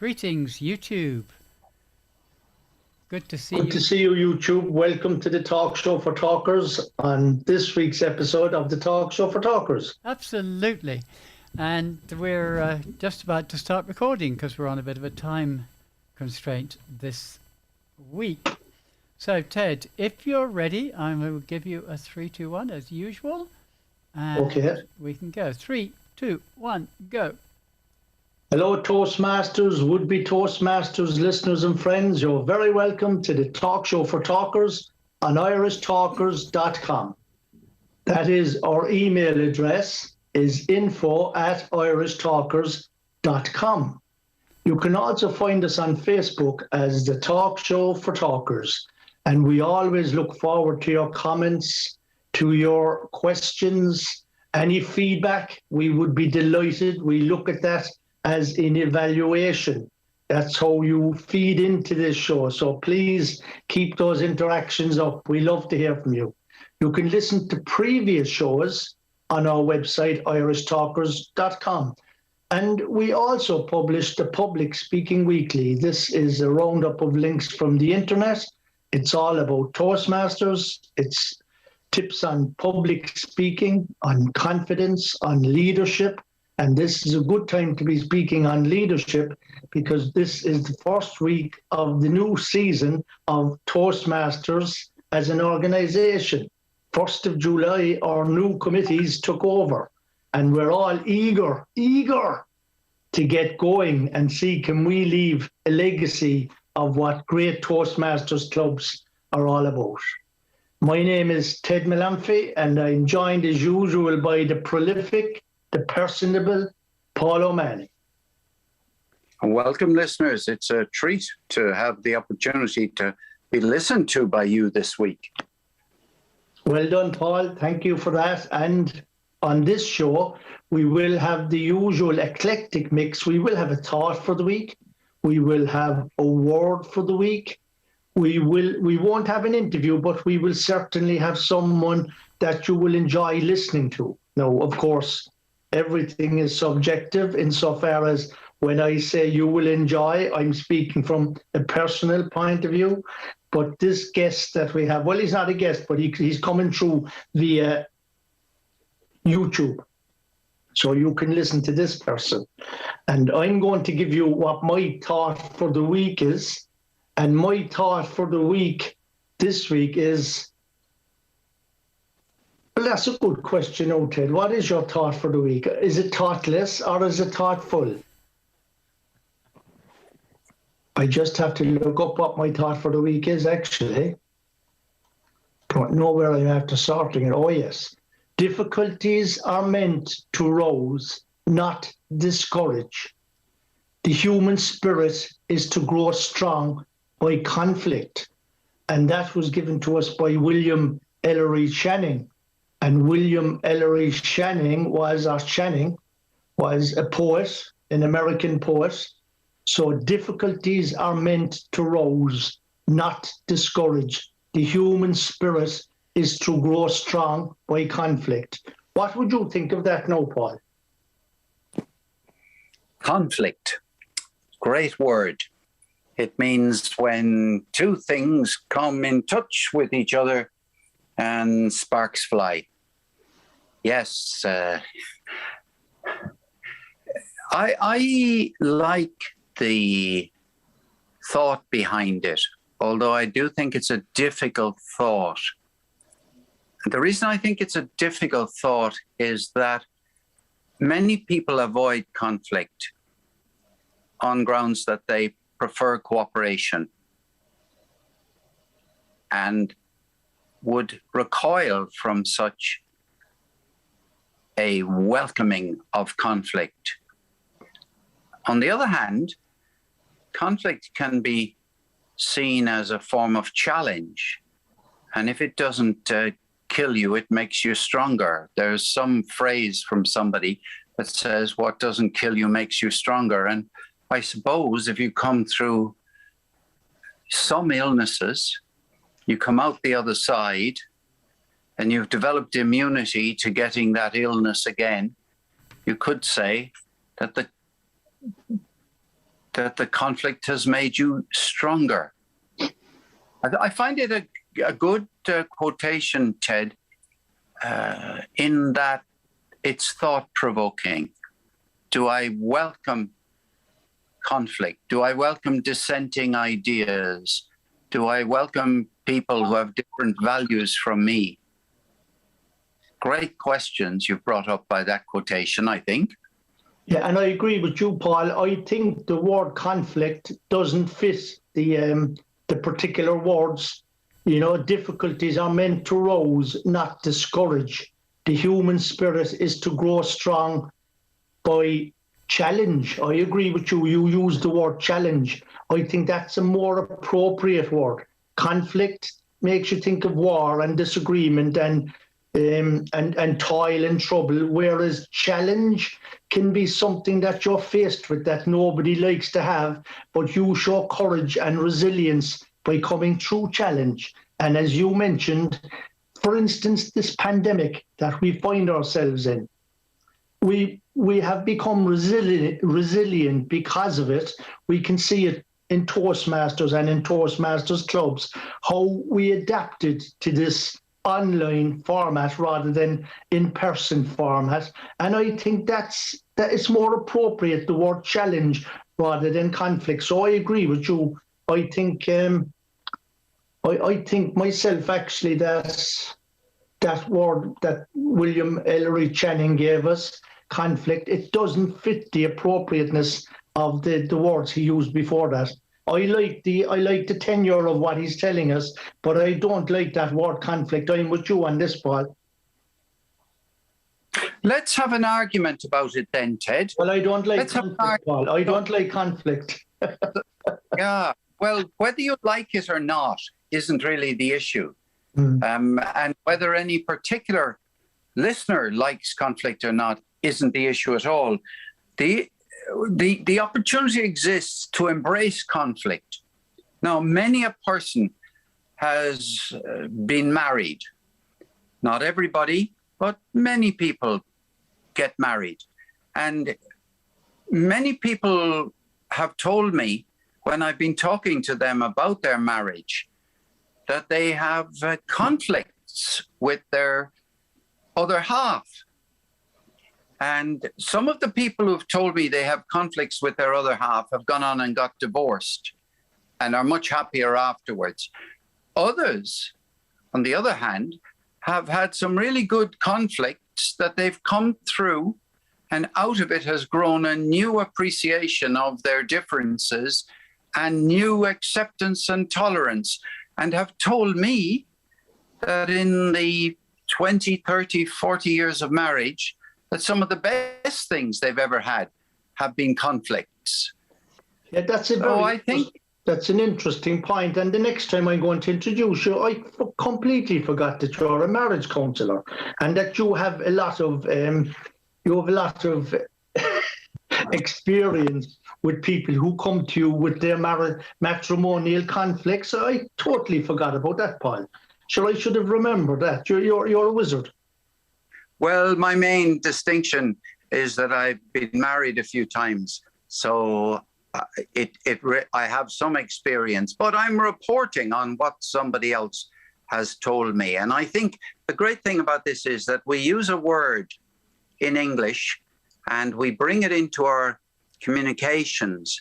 Greetings, YouTube. Good to see Good you. to see you, YouTube. Welcome to the Talk Show for Talkers on this week's episode of the Talk Show for Talkers. Absolutely. And we're just about to start recording because we're on a bit of a time constraint this week. So, Ted, if you're ready, I will give you a 3, 2, 1 as usual. And Okay. we can go. 3, 2, 1, go. Hello, Toastmasters, would-be Toastmasters, listeners and friends. You're very welcome to the Talk Show for Talkers on irishtalkers.com. That is our email address is info@irishtalkers.com. You can also find us on Facebook as the Talk Show for Talkers. And we always look forward to your comments, to your questions, any feedback. We would be delighted. We look at that as an evaluation. That's how you feed into this show. So please keep those interactions up. We love to hear from you. You can listen to previous shows on our website, irishtalkers.com. And we also publish the Public Speaking Weekly. This is a roundup of links from the internet. It's all about Toastmasters. It's tips on public speaking, on confidence, on leadership. And this is a good time to be speaking on leadership because this is the first week of the new season of Toastmasters as an organization. 1st of July, our new committees took over and we're all eager to get going and see can we leave a legacy of what great Toastmasters clubs are all about. My name is Ted Malamphy and I'm joined as usual by the prolific, the personable Paul O'Malley. Welcome, listeners. It's a treat to have the opportunity to be listened to by you this week. Well done, Paul. Thank you for that. And on this show, we will have the usual eclectic mix. We will have a thought for the week. We will have a word for the week. We won't have an interview, but we will certainly have someone that you will enjoy listening to. Now, of course, everything is subjective insofar as when I say you will enjoy, I'm speaking from a personal point of view. But this guest that we have, well, he's not a guest, but he's coming through via YouTube. So you can listen to this person. And I'm going to give you what my thought for the week is. And my thought for the week this week is, well, that's a good question, Ted. What is your thought for the week? Is it thoughtless or is it thoughtful? I just have to look up what my thought for the week is, actually. Don't know where I'm after sorting it. Oh, yes. Difficulties are meant to rouse, not discourage. The human spirit is to grow strong by conflict. And that was given to us by William Ellery Channing. And William Ellery Channing was a poet, an American poet. So difficulties are meant to rouse, not discourage. The human spirit is to grow strong by conflict. What would you think of that now, Paul? Conflict. Great word. It means when two things come in touch with each other and sparks fly. Yes, I like the thought behind it, although I do think it's a difficult thought. The reason I think it's a difficult thought is that many people avoid conflict on grounds that they prefer cooperation and would recoil from such a welcoming of conflict. On the other hand, conflict can be seen as a form of challenge. And if it doesn't kill you, it makes you stronger. There's some phrase from somebody that says, what doesn't kill you makes you stronger. And I suppose if you come through some illnesses, you come out the other side and you've developed immunity to getting that illness again, you could say that that the conflict has made you stronger. I find it a good quotation, Ted, in that it's thought-provoking. Do I welcome conflict? Do I welcome dissenting ideas? Do I welcome people who have different values from me? Great questions you've brought up by that quotation, I think. Yeah, and I agree with you, Paul. I think the word conflict doesn't fit the particular words. You know, difficulties are meant to rouse, not discourage. The human spirit is to grow strong by challenge. I agree with you. You use the word challenge. I think that's a more appropriate word. Conflict makes you think of war and disagreement and toil and trouble, whereas challenge can be something that you're faced with that nobody likes to have, but you show courage and resilience by coming through challenge. And as you mentioned, for instance, this pandemic that we find ourselves in, we have become resilient because of it. We can see it in Toastmasters and in Toastmasters clubs, how we adapted to this online format rather than in-person format. And I think that it's more appropriate, the word challenge rather than conflict. So I agree with you. I think I think myself actually that word that William Ellery Channing gave us, conflict, it doesn't fit the appropriateness of the words he used before that. I like the tenure of what he's telling us, but I don't like that word conflict. I'm with you on this, Paul. Let's have an argument about it then, Ted. Well, I don't like conflict, Paul. I don't like conflict. Yeah, well, whether you like it or not isn't really the issue. And whether any particular listener likes conflict or not isn't the issue at all. The opportunity exists to embrace conflict. Now, many a person has been married. Not everybody, but many people get married. And many people have told me when I've been talking to them about their marriage that they have conflicts with their other half. And some of the people who've told me they have conflicts with their other half have gone on and got divorced and are much happier afterwards. Others, on the other hand, have had some really good conflicts that they've come through, and out of it has grown a new appreciation of their differences and new acceptance and tolerance, and have told me that in the 20, 30, 40 years of marriage, that some of the best things they've ever had have been conflicts. Yeah, that's an interesting point. And the next time I'm going to introduce you, I completely forgot that you're a marriage counsellor and that you have a lot of experience with people who come to you with their matrimonial conflicts. I totally forgot about that, Paul. Sure, I should have remembered that. You're a wizard. Well, my main distinction is that I've been married a few times, so I have some experience, but I'm reporting on what somebody else has told me. And I think the great thing about this is that we use a word in English and we bring it into our communications.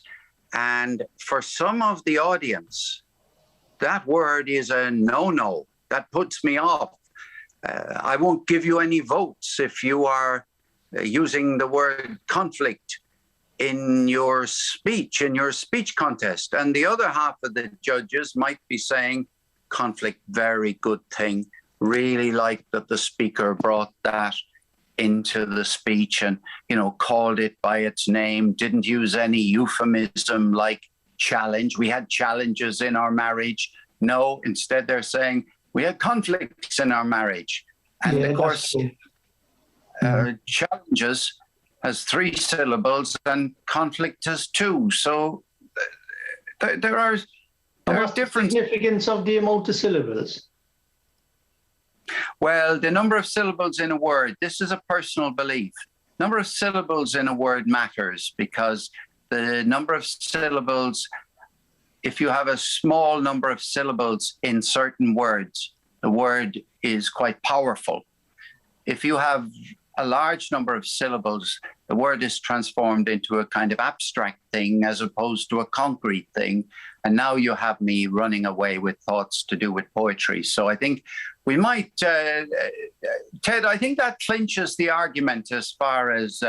And for some of the audience, that word is a no-no. That puts me off. I won't give you any votes if you are using the word conflict in your speech contest. And the other half of the judges might be saying, conflict, very good thing. Really like that the speaker brought that into the speech and, called it by its name, didn't use any euphemism like challenge. We had challenges in our marriage. No, instead they're saying, we had conflicts in our marriage. And of course, challenges has 3 syllables and conflict has 2. So there are different significance of the amount of syllables. Well, the number of syllables in a word, this is a personal belief. Number of syllables in a word matters because the number of syllables, if you have a small number of syllables in certain words, the word is quite powerful. If you have a large number of syllables, the word is transformed into a kind of abstract thing as opposed to a concrete thing. And now you have me running away with thoughts to do with poetry. So I think we might, Ted, I think that clinches the argument as far as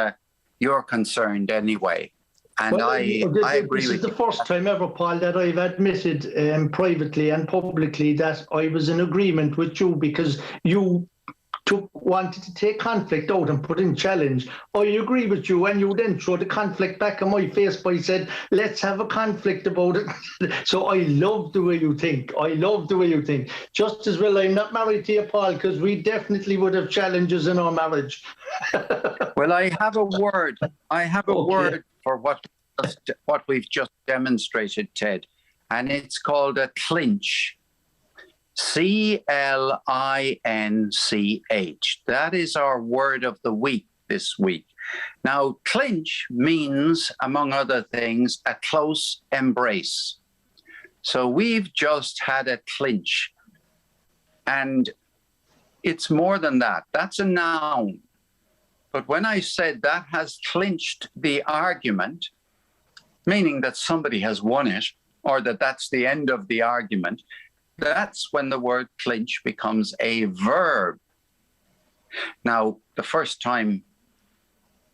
you're concerned anyway. And well, I agree this with is the you. first time ever, Paul, that I've admitted privately and publicly that I was in agreement with you, because you wanted to take conflict out and put in challenge. I agree with you, and you then throw the conflict back in my face by saying, let's have a conflict about it. So I love the way you think. I love the way you think. Just as well, I'm not married to you, Paul, because we definitely would have challenges in our marriage. Well, I have a word. I have a Okay. word for what we've just demonstrated, Ted, and it's called a clinch. CLINCH. That is our word of the week this week. Now, clinch means, among other things, a close embrace. So we've just had a clinch, and it's more than that. That's a noun. But when I said that has clinched the argument, meaning that somebody has won it, or that that's the end of the argument, that's when the word clinch becomes a verb. Now, the first time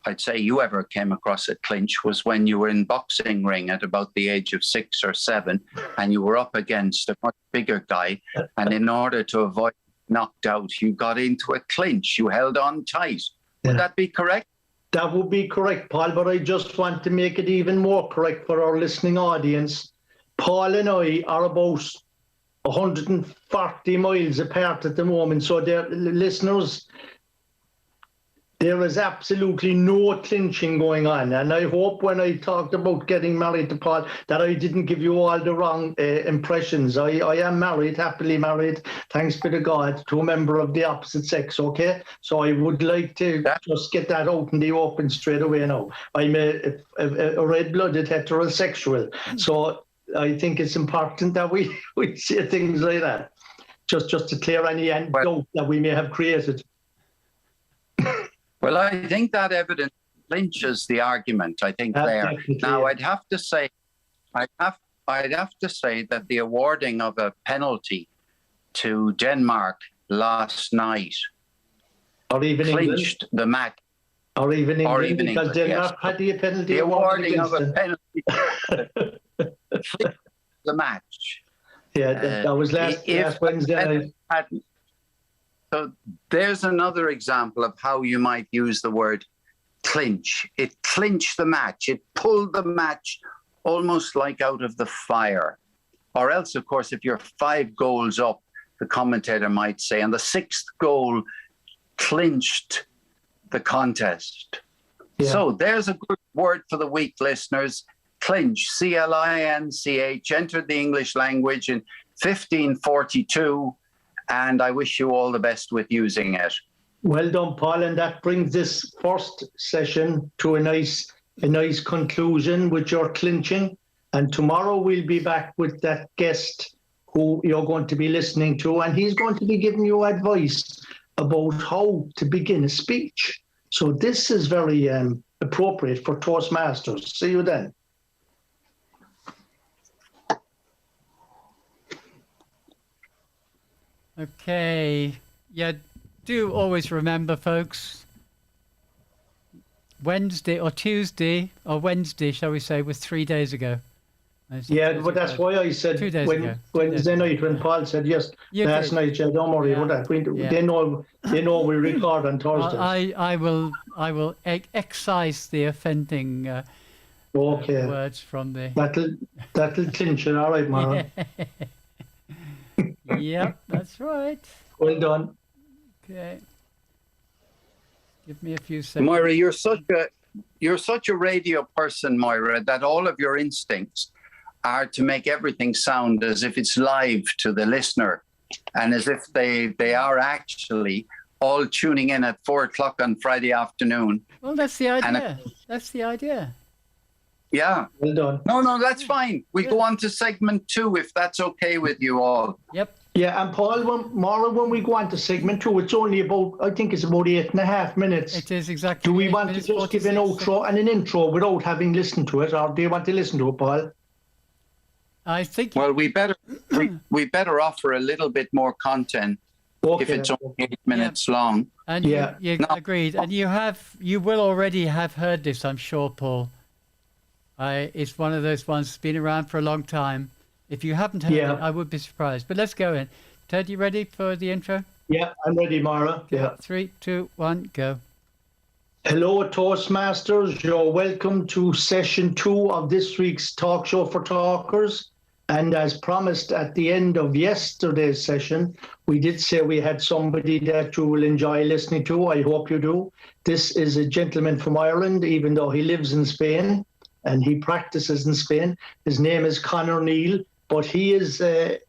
I'd say you ever came across a clinch was when you were in boxing ring at about the age of 6 or 7, and you were up against a much bigger guy. And in order to avoid knocked out, you got into a clinch. You held on tight. Would that be correct? That would be correct, Paul, but I just want to make it even more correct for our listening audience. Paul and I are about 140 miles apart at the moment, so listeners, there is absolutely no clinching going on. And I hope when I talked about getting married to Paul that I didn't give you all the wrong impressions. I am married, happily married, thanks be to God, to a member of the opposite sex, okay? So I would like to just get that out in the open straight away now. I'm a red-blooded heterosexual. So I think it's important that we say things like that, just to clear any doubt that we may have created. Well, I think that evidence clinches the argument. I think there. Now, I'd have to say that the awarding of a penalty to Denmark last night or even clinched England. The match. Or even England, because England, Denmark had the penalty. The awarding of a penalty clinched the match. Yeah, that was last Wednesday night. So there's another example of how you might use the word clinch. It clinched the match. It pulled the match almost like out of the fire. Or else, of course, if you're 5 goals up, the commentator might say, and the 6th goal clinched the contest. Yeah. So there's a good word for the week, listeners. Clinch, C-L-I-N-C-H, entered the English language in 1542. And I wish you all the best with using it. Well done, Paul. And that brings this first session to a nice conclusion with your clinching. And tomorrow we'll be back with that guest who you're going to be listening to, and he's going to be giving you advice about how to begin a speech. So this is very appropriate for Toastmasters. See you then. Okay, yeah, do always remember, folks, Wednesday, shall we say, was 3 days ago. Yeah, but that's why I said Wednesday night when Paul said yes last night. Yeah, don't worry about that. They know we record on Thursdays. I will excise the offending words from the. That'll clinch it, all right, Mara. Yep, that's right. Well done. Okay. Give me a few seconds. Moira, you're such a radio person, Moira, that all of your instincts are to make everything sound as if it's live to the listener and as if they are actually all tuning in at 4 o'clock on Friday afternoon. Well, that's the idea. That's the idea. Yeah. Well done. No, that's fine. We go on to segment 2 if that's okay with you all. Yep. Yeah, and Paul, when we go on to segment 2, it's only about, I think it's about 8.5 minutes. It is exactly. Do we 8 want to minutes, just give an 46 outro and an intro without having listened to it, or do you want to listen to it, Paul? I think. Well, we better offer a little bit more content if it's only 8 minutes long. And Yeah. you No. agreed, and you will already have heard this, I'm sure, Paul. It's one of those ones that's been around for a long time. If you haven't heard it, I would be surprised. But let's go in. Ted, you ready for the intro? Yeah, I'm ready, Mara. Yeah. 3, 2, 1, go. Hello, Toastmasters. You're welcome to session 2 of this week's Talk Show for Talkers. And as promised at the end of yesterday's session, we did say we had somebody that you will enjoy listening to. I hope you do. This is a gentleman from Ireland, even though he lives in Spain and he practices in Spain. His name is Conor Neal, but he is a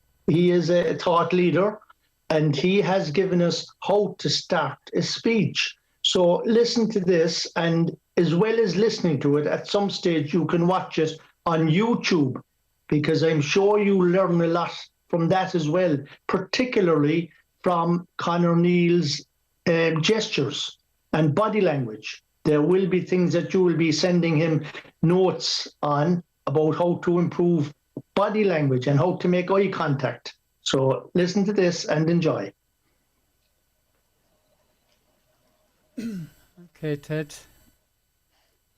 thought leader, and he has given us how to start a speech. So listen to this, and as well as listening to it, at some stage you can watch it on YouTube, because I'm sure you learn a lot from that as well, particularly from Conor Neal's gestures and body language. There will be things that you will be sending him notes on about how to improve body language and how to make eye contact. So listen to this and enjoy. Okay, Ted.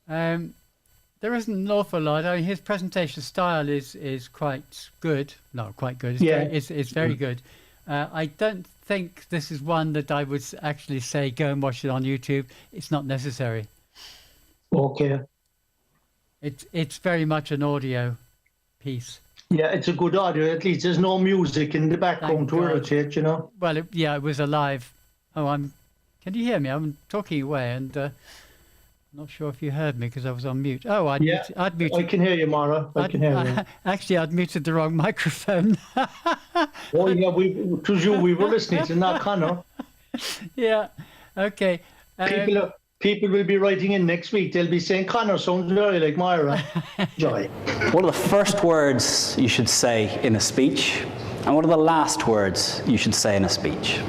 There isn't an awful lot. I mean, his presentation style is quite good. Not quite good. It's very good. I don't think this is one that I would actually say go and watch it on YouTube. It's not necessary. Okay. It's very much an audio piece. Yeah, it's a good audio. At least there's no music in the background to irritate, you know. Well, it was a live. Can you hear me? I'm talking away, and not sure if you heard me because I was on mute. Oh, I'd muted. I can hear you, Mara. I can hear you. Actually, I'd muted the wrong microphone. Oh, yeah, it was you we were listening to, not Conor. Yeah, okay. People will be writing in next week. They'll be saying, Conor sounds very like Myra. Joy. What are the first words you should say in a speech? And what are the last words you should say in a speech?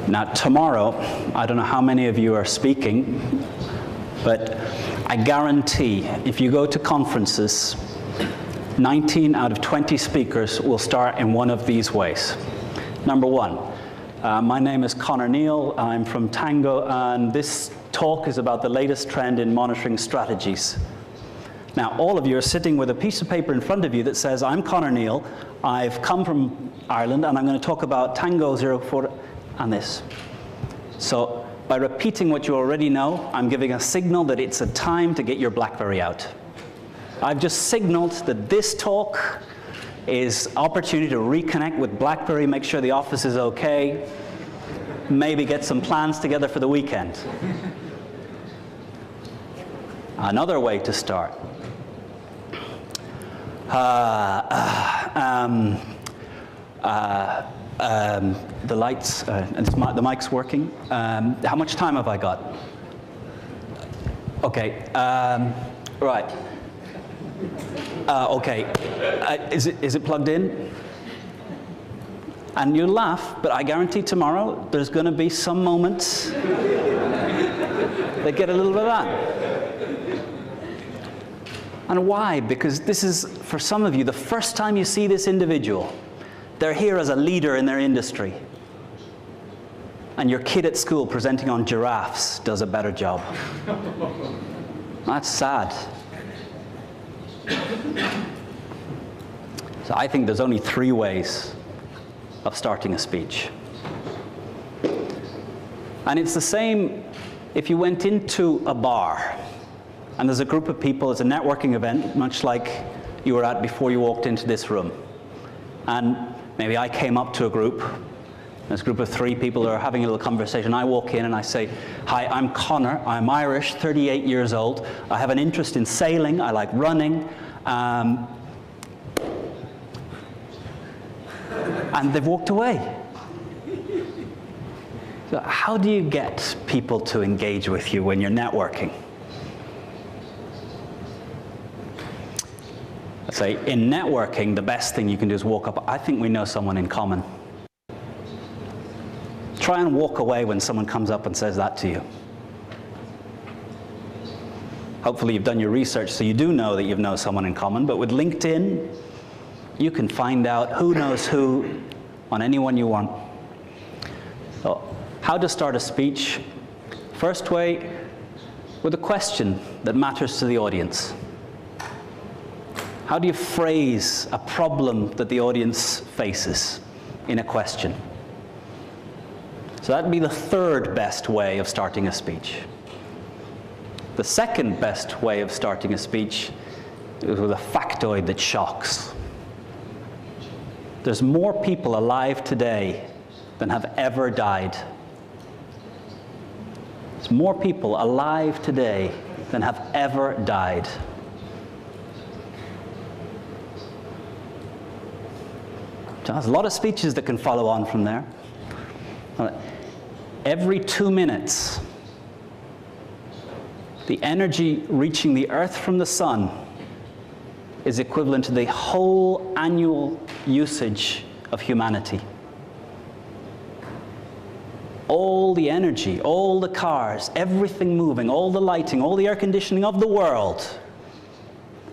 Now, tomorrow, I don't know how many of you are speaking, but I guarantee if you go to conferences, 19 out of 20 speakers will start in one of these ways. Number one, my name is Conor Neal. I'm from Tango, and this talk is about the latest trend in monitoring strategies. Now, all of you are sitting with a piece of paper in front of you that says, I'm Conor Neal, I've come from Ireland, and I'm going to talk about Tango 04 and this. So, by repeating what you already know, I'm giving a signal that it's a time to get your BlackBerry out. I've just signaled that this talk is opportunity to reconnect with BlackBerry, make sure the office is okay, maybe get some plans together for the weekend. Another way to start. The lights, the mic's working. How much time have I got? Okay, right. Okay, is it plugged in? And you laugh, but I guarantee tomorrow there's going to be some moments that get a little bit of that. And why? Because this is, for some of you, the first time you see this individual. They're here as a leader in their industry. And your kid at school presenting on giraffes does a better job. That's sad. So I think there's only 3 ways of starting a speech. And it's the same if you went into a bar and there's a group of people, it's a networking event, much like you were at before you walked into this room. And maybe I came up to a group, there's a group of 3 people who are having a little conversation. I walk in and I say, hi, I'm Conor, I'm Irish, 38 years old. I have an interest in sailing, I like running. And they've walked away. So how do you get people to engage with you when you're networking? I'd say in networking, the best thing you can do is walk up. I think we know someone in common. Try and walk away when someone comes up and says that to you. Hopefully you've done your research so you do know that you know someone in common, but with LinkedIn, you can find out who knows who on anyone you want. So, how to start a speech? First way, with a question that matters to the audience. How do you phrase a problem that the audience faces in a question? So that'd be the third best way of starting a speech. The second best way of starting a speech is with a factoid that shocks. There's more people alive today than have ever died. There's more people alive today than have ever died. There's a lot of speeches that can follow on from there. Every 2 minutes, the energy reaching the Earth from the sun is equivalent to the whole annual usage of humanity. All the energy, all the cars, everything moving, all the lighting, all the air conditioning of the world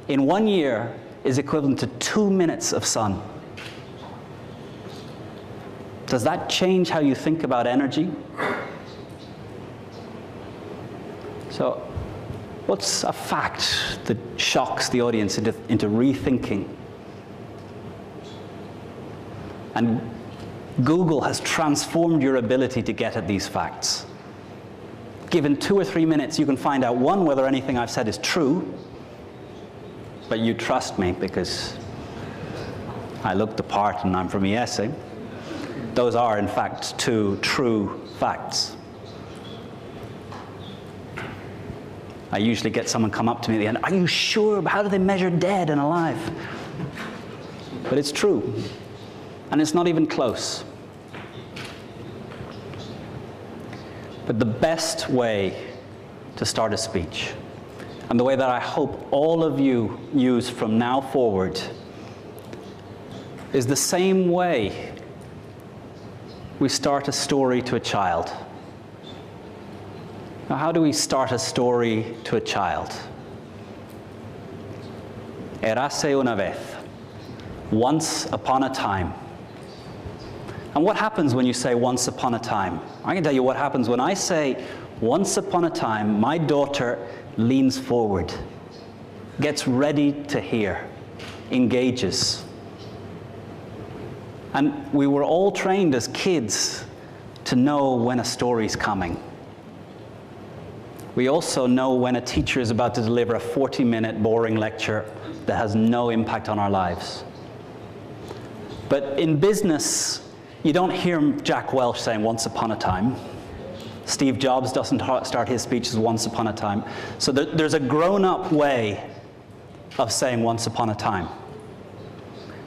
in 1 year is equivalent to 2 minutes of sun. Does that change how you think about energy? So, what's a fact that shocks the audience into rethinking? And Google has transformed your ability to get at these facts. Given 2 or 3 minutes, you can find out, one, whether anything I've said is true, but you trust me because I look the part and I'm from ESA. Those are, in fact, 2 true facts. I usually get someone come up to me at the end, are you sure? How do they measure dead and alive? But it's true. And it's not even close. But the best way to start a speech, and the way that I hope all of you use from now forward, is the same way we start a story to a child. Now, how do we start a story to a child? Érase una vez. Once upon a time. And what happens when you say once upon a time? I can tell you what happens when I say once upon a time. My daughter leans forward, gets ready to hear, engages. And we were all trained as kids to know when a story's coming. We also know when a teacher is about to deliver a 40-minute boring lecture that has no impact on our lives. But in business, you don't hear Jack Welch saying once upon a time. Steve Jobs doesn't start his speeches once upon a time. So there's a grown-up way of saying once upon a time.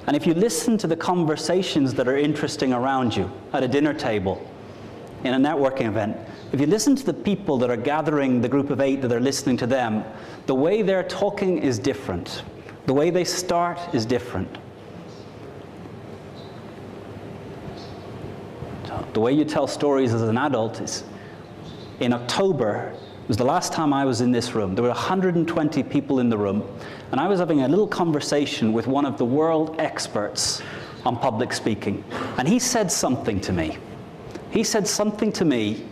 And if you listen to the conversations that are interesting around you at a dinner table, in a networking event, if you listen to the people that are gathering, the group of 8 that are listening to them, the way they're talking is different. The way they start is different. The way you tell stories as an adult is, in October, it was the last time I was in this room. There were 120 people in the room, and I was having a little conversation with one of the world experts on public speaking. And he said something to me. He said something to me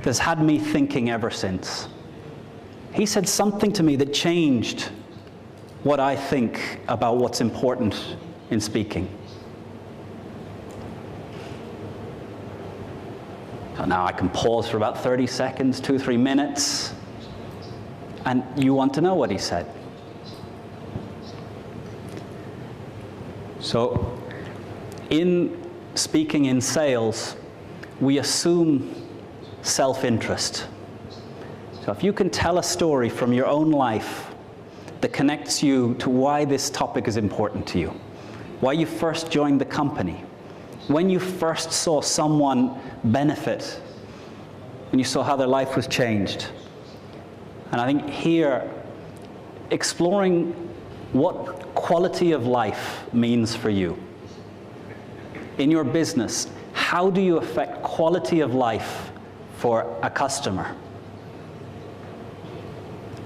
that's had me thinking ever since. He said something to me that changed what I think about what's important in speaking. So now I can pause for about 30 seconds, 2-3 minutes, and you want to know what he said. So in speaking in sales, we assume self-interest. So if you can tell a story from your own life that connects you to why this topic is important to you, why you first joined the company, when you first saw someone benefit and you saw how their life was changed. And I think here, exploring what quality of life means for you. In your business, how do you affect quality of life for a customer?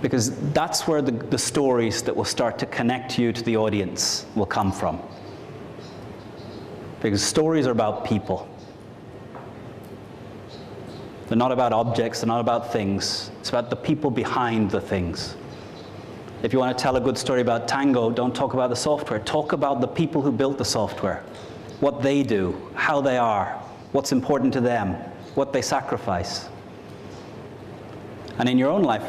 Because that's where the stories that will start to connect you to the audience will come from. Because stories are about people. They're not about objects, they're not about things. It's about the people behind the things. If you want to tell a good story about Tango, don't talk about the software. Talk about the people who built the software, what they do, how they are, what's important to them, what they sacrifice. And in your own life,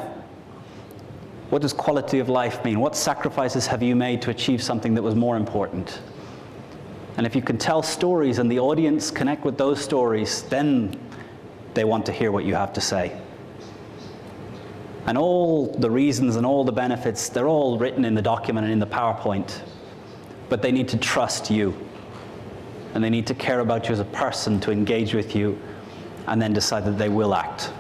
what does quality of life mean? What sacrifices have you made to achieve something that was more important? And if you can tell stories and the audience connect with those stories, then they want to hear what you have to say. And all the reasons and all the benefits, they're all written in the document and in the PowerPoint. But they need to trust you. And they need to care about you as a person to engage with you and then decide that they will act.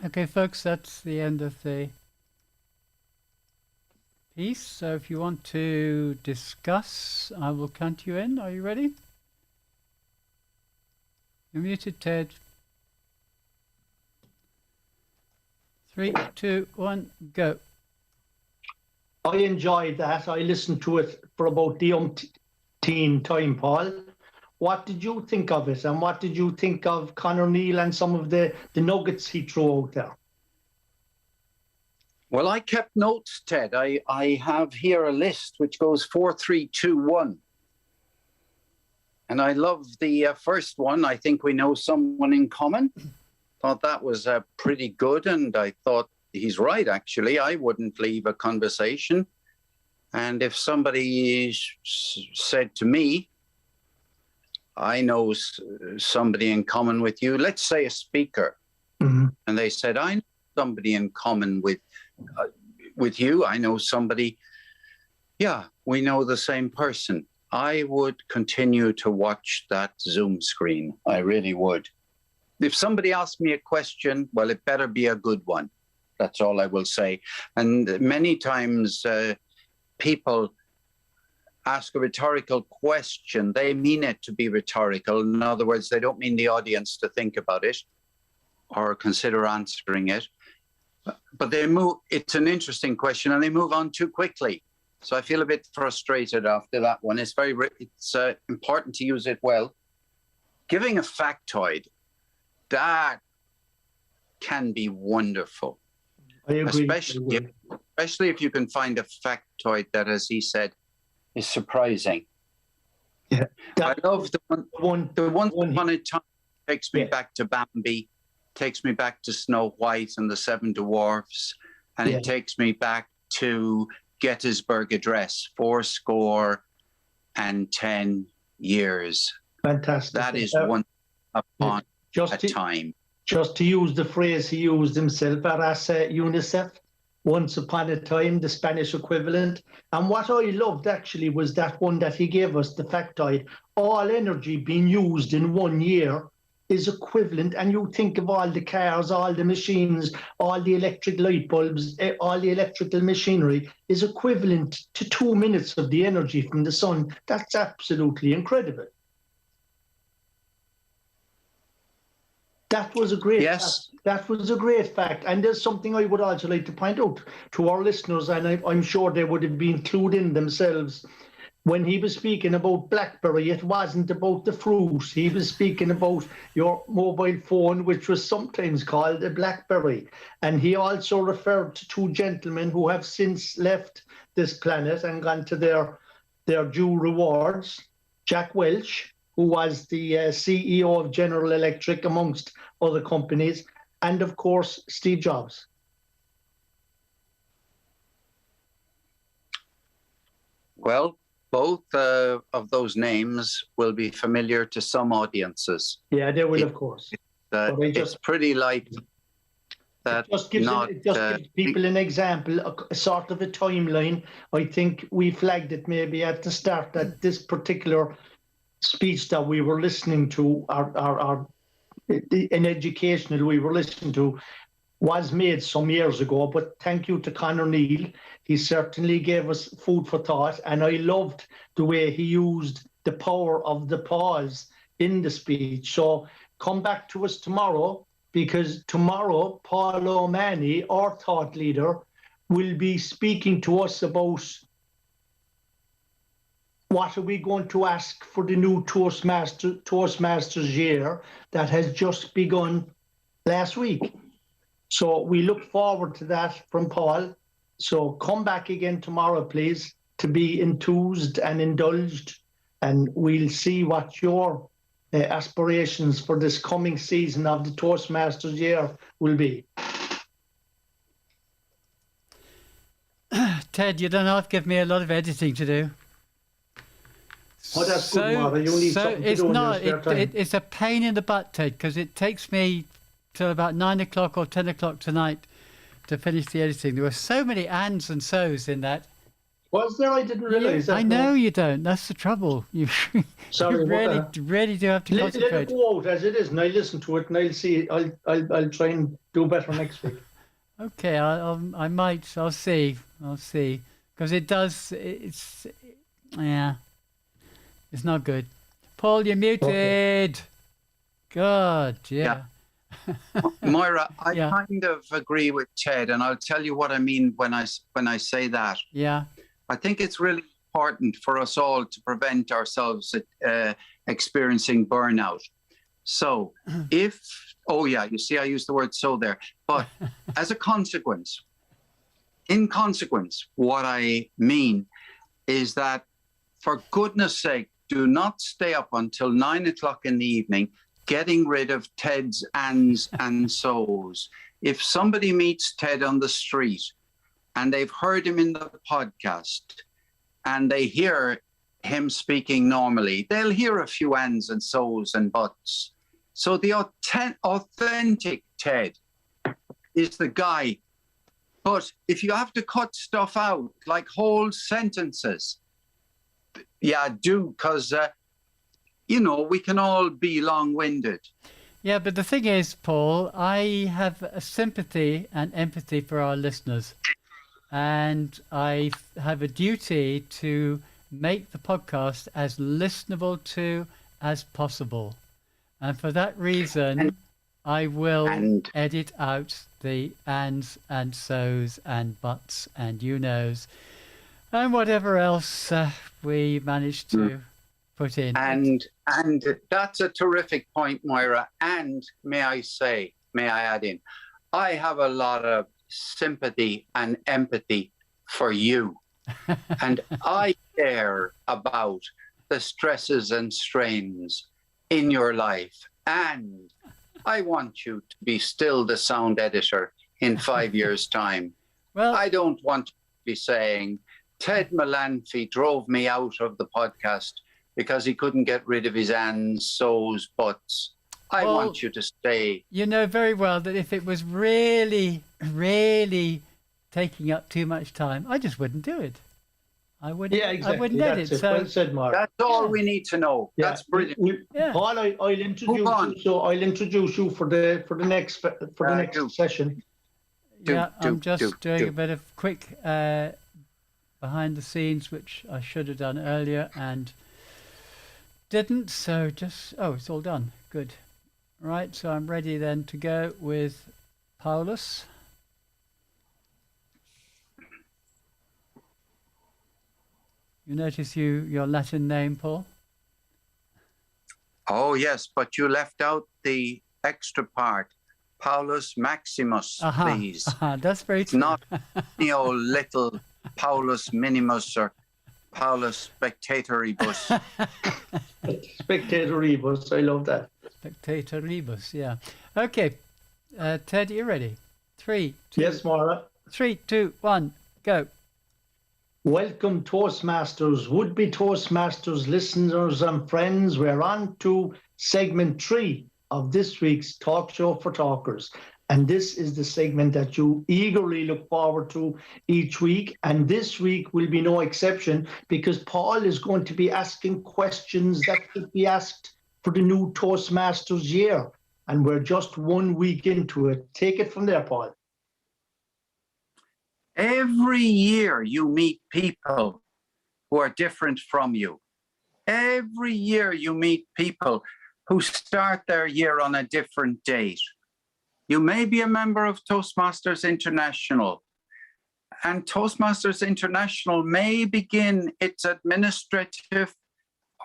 Okay, folks, that's the end of the piece. So if you want to discuss, I will count you in. Are you ready? You're muted, Ted. 3, 2, 1, go. I enjoyed that. I listened to it for about the umpteen time, Paul. What did you think of it? And what did you think of Conor Neal and some of the nuggets he threw out there? Well, I kept notes, Ted. I have here a list which goes 4, 3, 2, 1. And I love the first one. I think we know someone in common. Thought that was pretty good. And I thought he's right, actually. I wouldn't leave a conversation. And if somebody said to me, I know somebody in common with you, let's say a speaker, and they said, I know somebody in common with you. I know somebody. Yeah, we know the same person. I would continue to watch that Zoom screen. I really would. If somebody asked me a question, well, it better be a good one. That's all I will say. And many times people ask a rhetorical question. They mean it to be rhetorical. In other words, they don't mean the audience to think about it or consider answering it. But they move. It's an interesting question, and they move on too quickly. So I feel a bit frustrated after that one. It's important to use it well. Giving a factoid, that can be wonderful. I agree. Especially if you can find a factoid that, as he said, is surprising. Yeah, I love the one upon a time takes me back to Bambi, takes me back to Snow White and the Seven Dwarfs, and it takes me back to Gettysburg Address, 410 years. Fantastic. That is one upon a time. Just to use the phrase he used himself at UNICEF, once upon a time, the Spanish equivalent. And what I loved actually was that one that he gave us, the factoid, all energy being used in 1 year is equivalent. And you think of all the cars, all the machines, all the electric light bulbs, all the electrical machinery is equivalent to 2 minutes of the energy from the sun. That's absolutely incredible. That was a great fact. That was a great fact. And there's something I would also like to point out to our listeners, and I'm sure they would have been clued in themselves. When he was speaking about BlackBerry, it wasn't about the fruit. He was speaking about your mobile phone, which was sometimes called a BlackBerry. And he also referred to 2 gentlemen who have since left this planet and gone to their due rewards. Jack Welch, who was the CEO of General Electric, amongst other companies, and of course, Steve Jobs. Well, both of those names will be familiar to some audiences. Yeah, they will, of course. It's pretty light. that It just gives people an example, a sort of a timeline. I think we flagged it maybe at the start that this particular speech that we were listening to, an educational we were listening to, was made some years ago. But thank you to Conor Neal. He certainly gave us food for thought, and I loved the way he used the power of the pause in the speech. So come back to us tomorrow, because tomorrow Paul O'Mahony, our thought leader, will be speaking to us about what are we going to ask for the new Toastmasters year that has just begun last week. So we look forward to that from Paul. So come back again tomorrow, please, to be enthused and indulged, and we'll see what your aspirations for this coming season of the Toastmasters year will be. Ted, you don't have to give me a lot of editing to do. Oh, that's good, Martha. You need something to do in your spare time. It's a pain in the butt, Ted, because it takes me till about 9 o'clock or 10 o'clock tonight to finish the editing. There were so many ands and so's in that. Was there? I didn't realise that. I know you don't. That's the trouble. Sorry, you really do have to concentrate. Let it go out as it is, and I'll listen to it, and I'll see. I'll try and do better next week. Okay, I'll see, because it does. It's not good. Paul, you're muted. Okay. God, yeah. Moira, I kind of agree with Ted, and I'll tell you what I mean when I say that. Yeah. I think it's really important for us all to prevent ourselves experiencing burnout. So you see, I used the word "so" there, but as a consequence, what I mean is that, for goodness sake, do not stay up until 9 o'clock in the evening getting rid of Ted's ands and so's. If somebody meets Ted on the street and they've heard him in the podcast and they hear him speaking normally, they'll hear a few ands and so's and buts. So the authentic Ted is the guy. But if you have to cut stuff out, like whole sentences, because we can all be long-winded. Yeah, but the thing is, Paul, I have a sympathy and empathy for our listeners, and I have a duty to make the podcast as listenable to as possible. And for that reason, I will edit out the ands and so's and buts and you knows and whatever else we managed to put in. And that's a terrific point, Moira. And may I add in, I have a lot of sympathy and empathy for you. And I care about the stresses and strains in your life. And I want you to be still the sound editor in 5 years' time. Well, I don't want to be saying, Ted Melanphy drove me out of the podcast because he couldn't get rid of his ands, so's, buts. I want you to stay. You know very well that if it was really, really taking up too much time, I just wouldn't do it. I wouldn't. Yeah, exactly. I wouldn't edit. So well said, Mark. That's all we need to know. Yeah. That's brilliant. Paul, I'll introduce you. So I'll introduce you for the next session. I'm just doing a bit of quick behind the scenes, which I should have done earlier and didn't. So it's all done. Good. Right. So I'm ready then to go with Paulus. You notice your Latin name, Paul? Oh, yes, but you left out the extra part. Paulus Maximus, please. That's very true. Not little Paulus Minimus or Paulus Spectatoribus. Spectatoribus, I love that. Spectatoribus, yeah. Okay, Ted, you ready? 3, 2, yes, Maura. 3, 2, 1, go. Welcome, Toastmasters, would-be Toastmasters listeners and friends. We're on to segment 3 of this week's Talk Show for Talkers. And this is the segment that you eagerly look forward to each week. And this week will be no exception, because Paul is going to be asking questions that could be asked for the new Toastmasters year. And we're just 1 week into it. Take it from there, Paul. Every year you meet people who are different from you. Every year you meet people who start their year on a different date. You may be a member of Toastmasters International, and Toastmasters International may begin its administrative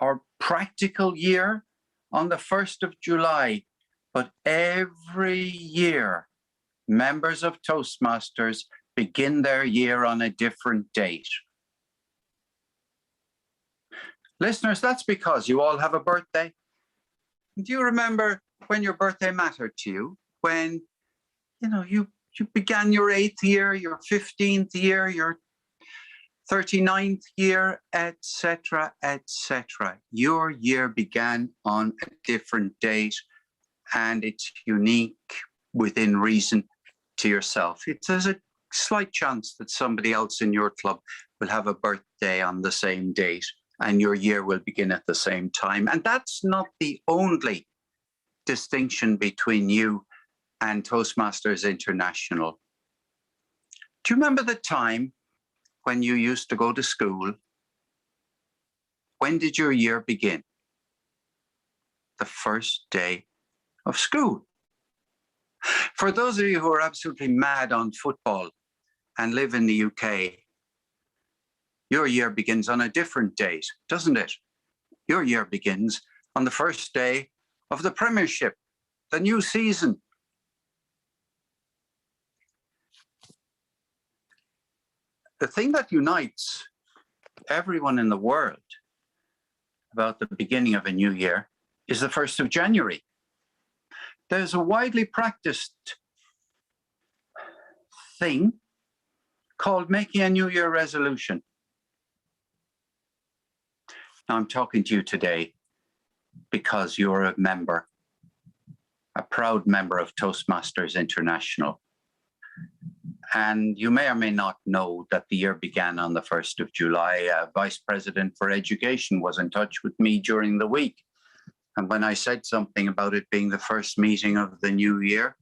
or practical year on the 1st of July, but every year members of Toastmasters begin their year on a different date. Listeners, that's because you all have a birthday. Do you remember when your birthday mattered to you? When, you began your 8th year, your 15th year, your 39th year, etc., etc. Your year began on a different date, and it's unique within reason to yourself. There's a slight chance that somebody else in your club will have a birthday on the same date, and your year will begin at the same time. And that's not the only distinction between you and Toastmasters International. Do you remember the time when you used to go to school? When did your year begin? The first day of school. For those of you who are absolutely mad on football and live in the UK, your year begins on a different date, doesn't it? Your year begins on the first day of the Premiership, the new season. The thing that unites everyone in the world about the beginning of a new year is the 1st of January. There's a widely practiced thing called making a New Year resolution. Now, I'm talking to you today because you're a member, a proud member of Toastmasters International. And you may or may not know that the year began on the 1st of July. Vice President for Education was in touch with me during the week. And when I said something about it being the first meeting of the new year,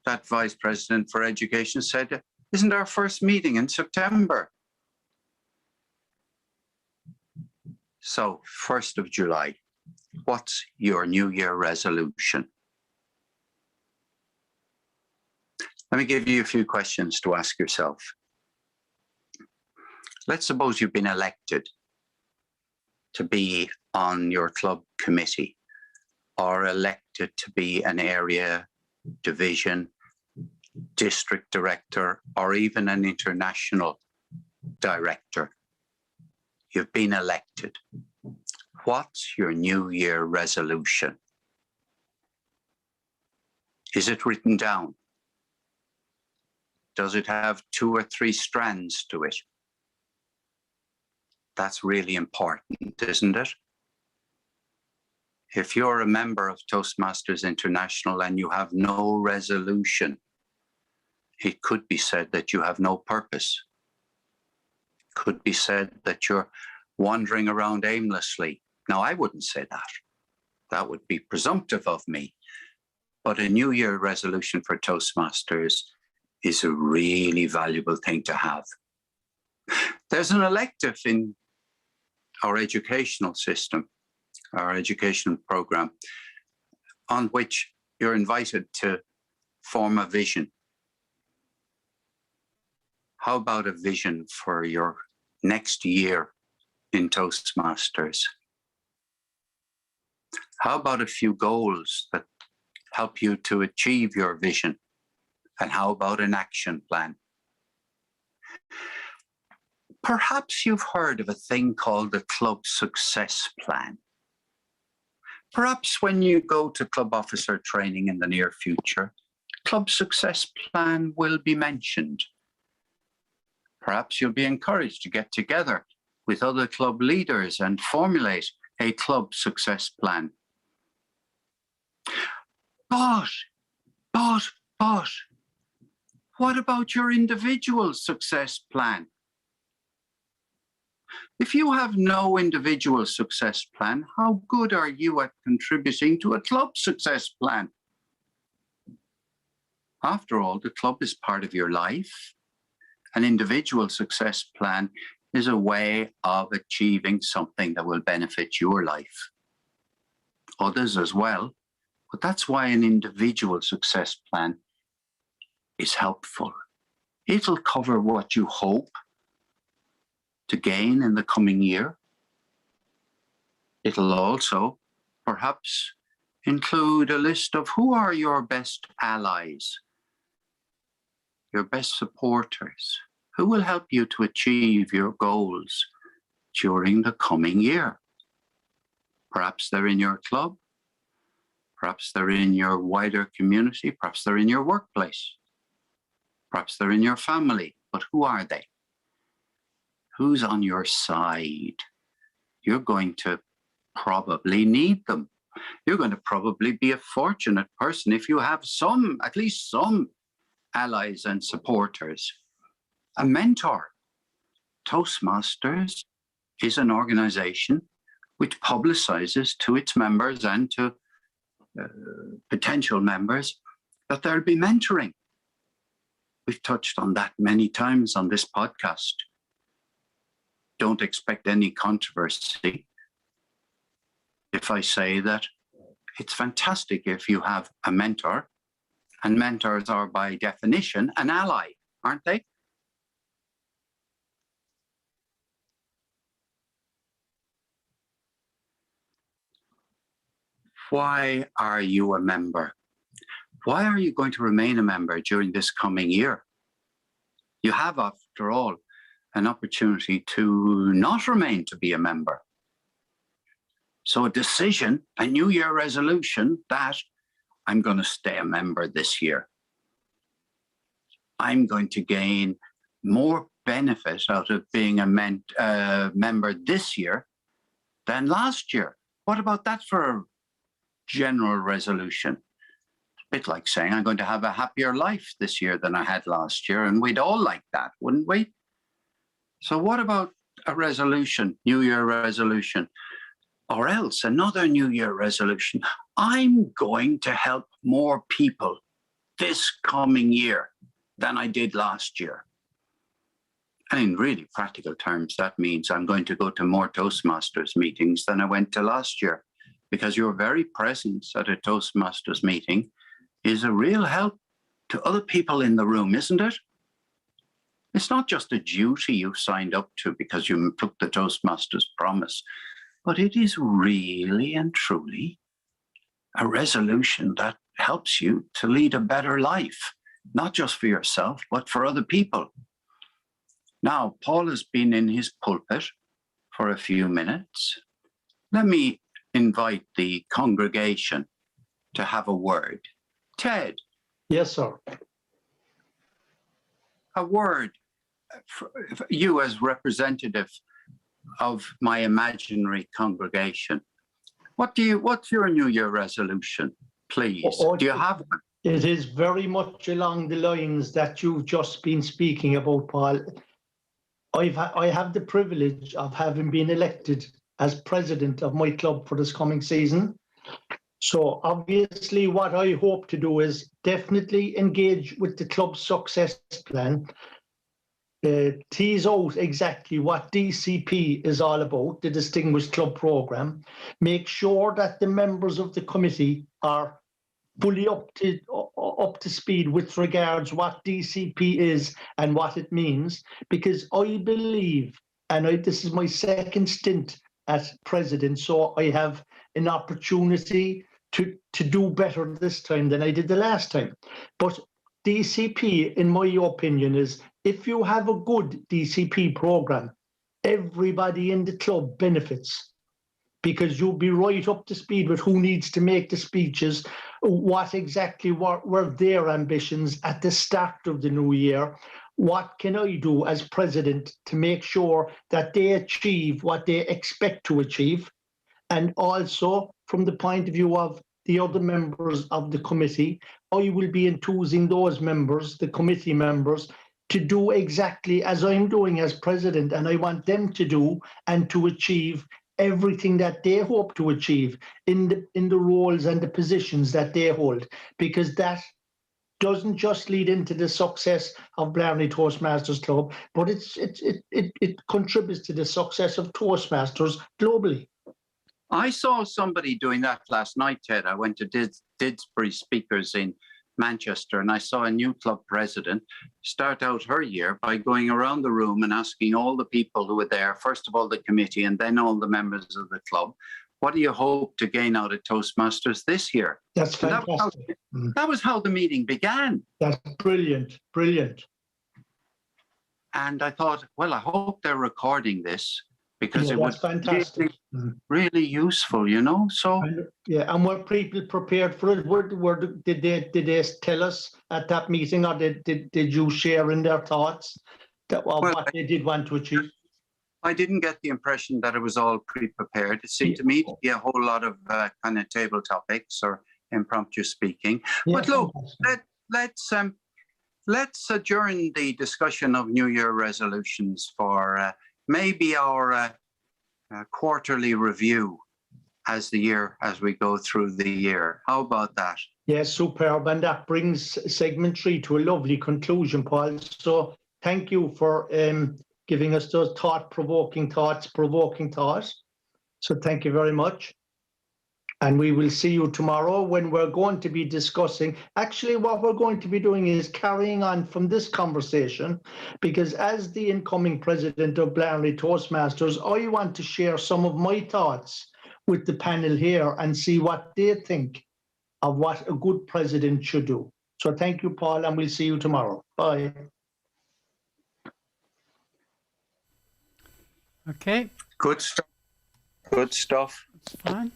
that Vice President for Education said, "Isn't our first meeting in September?" So, 1st of July, what's your New Year resolution? Let me give you a few questions to ask yourself. Let's suppose you've been elected to be on your club committee, or elected to be an area, division, district director, or even an international director. You've been elected. What's your New Year resolution? Is it written down? Does it have 2 or 3 strands to it? That's really important, isn't it? If you're a member of Toastmasters International and you have no resolution, it could be said that you have no purpose. It could be said that you're wandering around aimlessly. Now, I wouldn't say that. That would be presumptive of me. But a New Year resolution for Toastmasters is a really valuable thing to have. There's an elective in our educational system, our education program, on which you're invited to form a vision. How about a vision for your next year in Toastmasters? How about a few goals that help you to achieve your vision? And how about an action plan? Perhaps you've heard of a thing called the Club Success Plan. Perhaps when you go to club officer training in the near future, Club Success Plan will be mentioned. Perhaps you'll be encouraged to get together with other club leaders and formulate a Club Success Plan. But, What about your individual success plan? If you have no individual success plan, how good are you at contributing to a club success plan? After all, the club is part of your life. An individual success plan is a way of achieving something that will benefit your life, others as well. But that's why an individual success plan is helpful. It'll cover what you hope to gain in the coming year. It'll also perhaps include a list of who are your best allies, your best supporters, who will help you to achieve your goals during the coming year. Perhaps they're in your club, perhaps they're in your wider community, perhaps they're in your workplace, perhaps they're in your family, but who are they? Who's on your side? You're going to probably need them. You're going to probably be a fortunate person if you have some, at least some allies and supporters. A mentor. Toastmasters is an organization which publicizes to its members and to potential members that there'll be mentoring. We've touched on that many times on this podcast. Don't expect any controversy if I say that it's fantastic if you have a mentor, and mentors are by definition an ally, aren't they? Why are you a member? Why are you going to remain a member during this coming year? You have, after all, an opportunity to not remain to be a member. So a decision, a New Year resolution that I'm going to stay a member this year. I'm going to gain more benefit out of being a member this year than last year. What about that for a general resolution? A bit like saying I'm going to have a happier life this year than I had last year, and we'd all like that, wouldn't we? So what about a resolution, New Year resolution? Or else another New Year resolution. I'm going to help more people this coming year than I did last year. And in really practical terms, that means I'm going to go to more Toastmasters meetings than I went to last year, because your very presence at a Toastmasters meeting is a real help to other people in the room, isn't it? It's not just a duty you've signed up to because you took the Toastmasters promise, but it is really and truly a resolution that helps you to lead a better life, not just for yourself, but for other people. Now, Paul has been in his pulpit for a few minutes. Let me invite the congregation to have a word. Ted. Yes, sir. A word for you as representative of my imaginary congregation. What's your New Year resolution, please? Do you have one? It is very much along the lines that you've just been speaking about, Paul. I have the privilege of having been elected as president of my club for this coming season. So obviously what I hope to do is definitely engage with the club's success plan, tease out exactly what DCP is all about, the Distinguished Club Programme, make sure that the members of the committee are fully up to speed with regards what DCP is and what it means, because I believe, and this is my second stint as president, so I have an opportunity to do better this time than I did the last time. But DCP, in my opinion, is if you have a good DCP program, everybody in the club benefits, because you'll be right up to speed with who needs to make the speeches, what exactly were their ambitions at the start of the new year, what can I do as president to make sure that they achieve what they expect to achieve, and also from the point of view of the other members of the committee. I will be enthusing those members, the committee members, to do exactly as I'm doing as president, and I want them to do and to achieve everything that they hope to achieve in the roles and the positions that they hold, because that doesn't just lead into the success of Blarney Toastmasters Club, but it contributes to the success of Toastmasters globally. I saw somebody doing that last night, Ted. I went to Didsbury Speakers in Manchester, and I saw a new club president start out her year by going around the room and asking all the people who were there, first of all the committee and then all the members of the club, what do you hope to gain out of Toastmasters this year? That's fantastic. That was how the meeting began. That's brilliant, brilliant. And I thought, well, I hope they're recording this, because it was fantastic. Really useful, you know. So and were people prepared for it? Did they tell us at that meeting, or did you share in their thoughts what they did want to achieve? I didn't get the impression that it was all pre-prepared. It seemed to me to be a whole lot of kind of table topics or impromptu speaking. But look, let's adjourn the discussion of New Year resolutions for maybe our quarterly review as we go through the year. How about that? Yes, superb. And that brings segment 3 to a lovely conclusion, Paul. So thank you for giving us those provoking thoughts. So thank you very much. And we will see you tomorrow when we're going to be discussing. Actually, what we're going to be doing is carrying on from this conversation, because as the incoming president of Blarney Toastmasters, I want to share some of my thoughts with the panel here and see what they think of what a good president should do. So thank you, Paul, and we'll see you tomorrow. Bye. Okay. Good stuff. Good stuff. That's fine.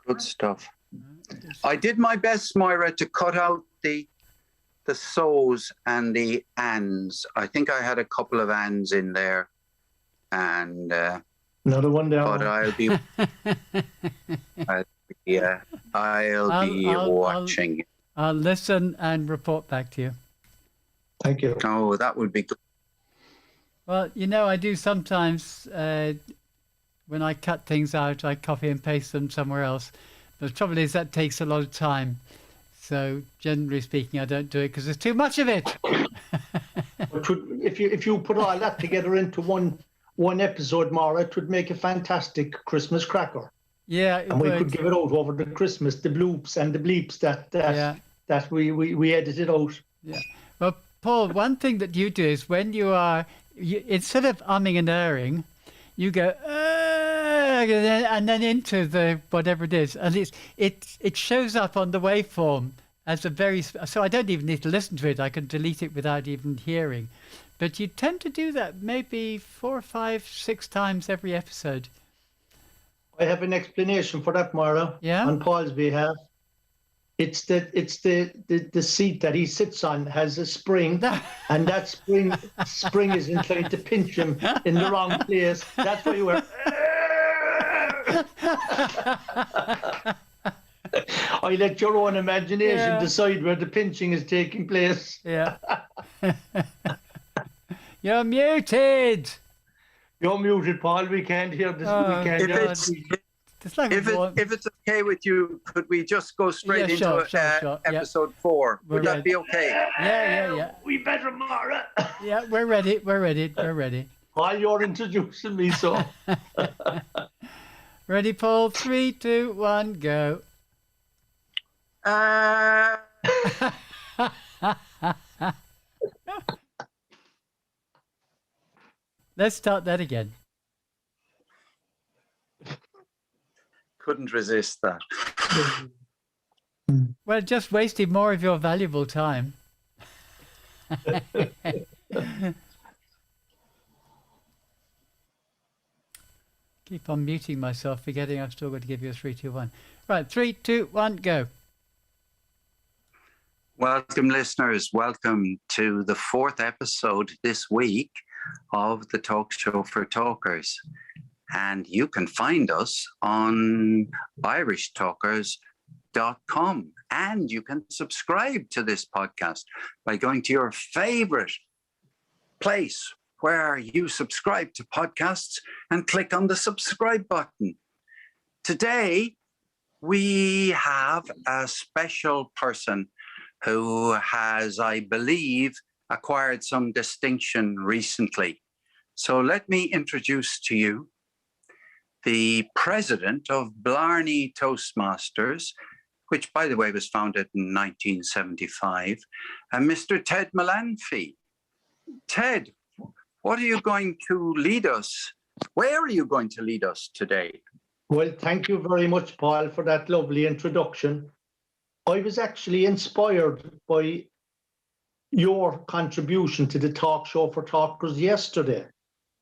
Good stuff. I did my best, Moira, to cut out the so's and the ands. I think I had a couple of ands in there, and another one down. But I'll be watching. I'll listen and report back to you. Thank you. Oh, that would be good. Well, you know, I do sometimes. When I cut things out, I copy and paste them somewhere else. But the trouble is that takes a lot of time. So generally speaking, I don't do it because there's too much of it. If you put all that together into one episode, Maura, it would make a fantastic Christmas cracker. Yeah, and we could give it out over the Christmas, the bloops and the bleeps that we edited out. Yeah. Well, Paul, one thing that you do is when instead of umming and erring, you go and then into the whatever it is, and it shows up on the waveform as so I don't even need to listen to it. I can delete it without even hearing. But you tend to do that maybe 4, 5, 6 times every episode. I have an explanation for that, Maura. Yeah. On Paul's behalf. It's the seat that he sits on has a spring, and that spring is inclined to pinch him in the wrong place. That's why you were. I let your own imagination decide where the pinching is taking place. Yeah. You're muted. You're muted, Paul. We can't hear this. Oh, we can't hear this. If it's okay with you, could we just go straight into episode 4? Would that be okay? Yeah. We better, Mara. Yeah, we're ready. While you're introducing me, so. Ready, Paul? 3, 2, 1, go. Let's start that again. Couldn't resist that. Well, just wasted more of your valuable time. Keep on muting myself, forgetting I've still got to give you a 3, 2, 1. Right, 3, 2, 1, go. Welcome, listeners. Welcome to the 4th episode this week of the Talk Show for Talkers. And you can find us on irishtalkers.ie. speechmaking.com. And you can subscribe to this podcast by going to your favorite place where you subscribe to podcasts and click on the subscribe button. Today, we have a special person who has, I believe, acquired some distinction recently. So let me introduce to you the president of Blarney Toastmasters, which, by the way, was founded in 1975, and Mr. Ted Melanphy. Ted, what are you going to lead us? Where are you going to lead us today? Well, thank you very much, Paul, for that lovely introduction. I was actually inspired by your contribution to the Talk Show for Talkers yesterday.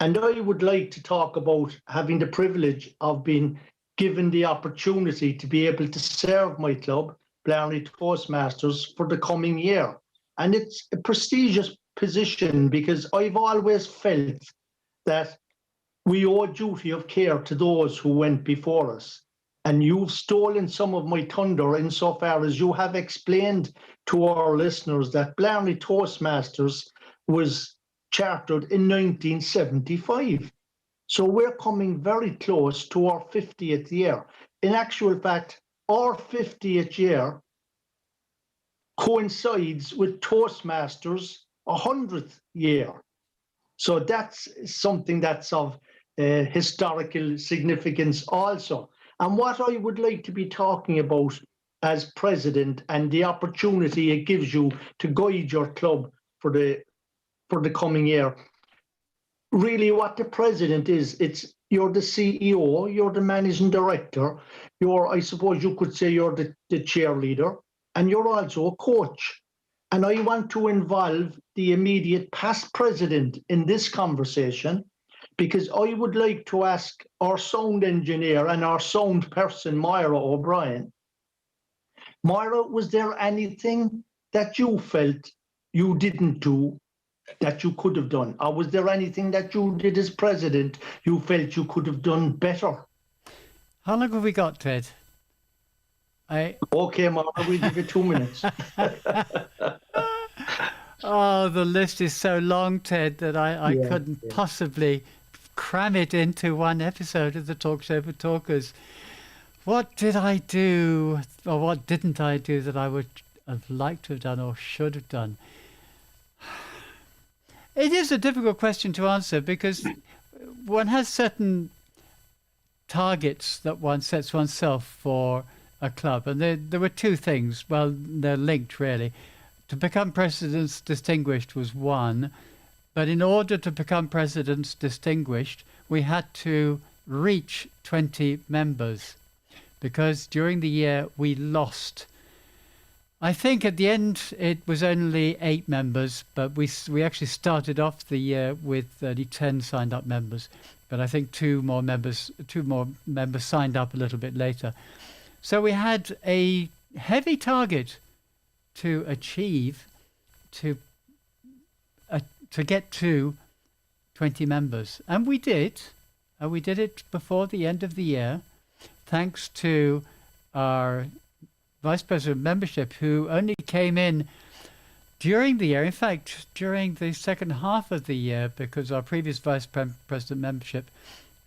And I would like to talk about having the privilege of being given the opportunity to be able to serve my club, Blarney Toastmasters, for the coming year. And it's a prestigious position because I've always felt that we owe a duty of care to those who went before us. And you've stolen some of my thunder insofar as you have explained to our listeners that Blarney Toastmasters was chartered in 1975. So we're coming very close to our 50th year. In actual fact, our 50th year coincides with Toastmasters' 100th year. So that's something that's of historical significance also. And what I would like to be talking about as president and the opportunity it gives you to guide your club for the coming year. Really what the president is, you're the CEO, you're the managing director, I suppose you could say you're the cheerleader, and you're also a coach. And I want to involve the immediate past president in this conversation, because I would like to ask our sound engineer and our sound person, Myra O'Brien. Myra, was there anything that you felt you didn't do that you could have done? Or was there anything that you did as president you felt you could have done better? How long have we got, Ted? Okay, Myra, we'll give you 2 minutes. Oh, the list is so long, Ted, that I couldn't possibly cram it into one episode of the Talk Show for Talkers. What did I do, or what didn't I do that I would have liked to have done or should have done? It is a difficult question to answer because one has certain targets that one sets oneself for a club. And there were two things. Well, they're linked, really. To become President's Distinguished was one. But in order to become President's Distinguished, we had to reach 20 members. Because during the year, we lost. I think at the end it was only 8 members, but we actually started off the year with only 10 signed up members. But I think two more members signed up a little bit later. So we had a heavy target to achieve to get to 20 members, and we did. We did it before the end of the year, thanks to our Vice President of Membership, who only came in during the year. In fact, during the second half of the year, because our previous Vice President Membership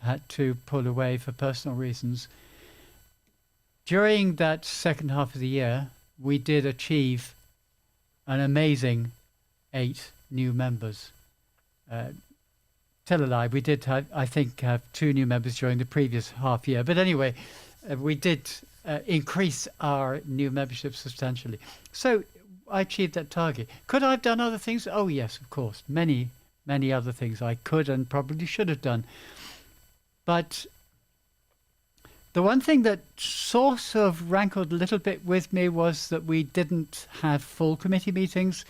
had to pull away for personal reasons. During that second half of the year, we did achieve an amazing 8 new members. Tell a lie, we did have, I think, have 2 new members during the previous half year. But anyway, we did increase our new membership substantially. So I achieved that target. Could I have done other things? Oh, yes, of course. Many, many other things I could and probably should have done. But the one thing that sort of rankled a little bit with me was that we didn't have full committee meetings.